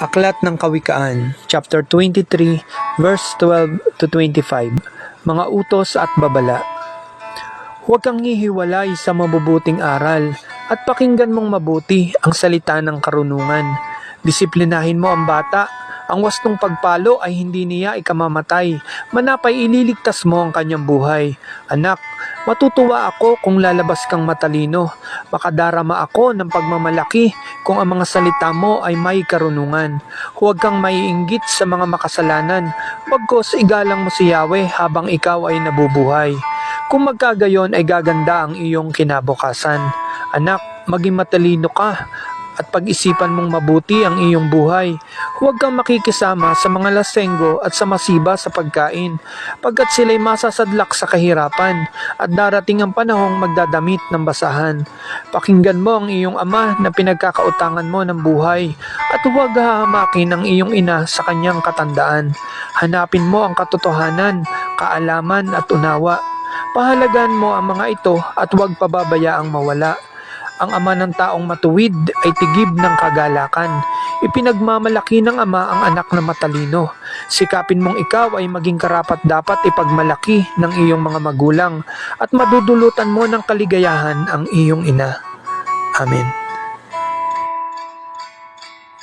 Aklat ng Kawikaan, chapter 23, verse 12 to 25. Mga utos at babala. Huwag kang hihiwalay sa mabubuting aral at pakinggan mong mabuti ang salita ng karunungan. Disiplinahin mo ang bata. Ang wastong pagpalo ay hindi niya ikamamatay. Manapay ililigtas mo ang kanyang buhay. Anak, matutuwa ako kung lalabas kang matalino. Makadarama ako ng pagmamalaki kung ang mga salita mo ay may karunungan. Huwag kang maiinggit sa mga makasalanan. Bagkus igalang mo si Yahweh habang ikaw ay nabubuhay. Kung magkagayon ay gaganda ang iyong kinabukasan. Anak, maging matalino ka at pag-isipan mong mabuti ang iyong buhay. Huwag kang makikisama sa mga lasenggo at sa masiba sa pagkain, pagkat sila'y masasadlak sa kahirapan at darating ang panahong magdadamit ng basahan. Pakinggan mo ang iyong ama na pinagkakautangan mo ng buhay at huwag hahamakin ang iyong ina sa kanyang katandaan. Hanapin mo ang katotohanan, kaalaman at unawa. Pahalagan mo ang mga ito at huwag pababayaang mawala. Ang ama ng taong matuwid ay tigib ng kagalakan. Ipinagmamalaki ng ama ang anak na matalino. Sikapin mong ikaw ay maging karapat-dapat ipagmalaki ng iyong mga magulang at madudulutan mo ng kaligayahan ang iyong ina. Amen.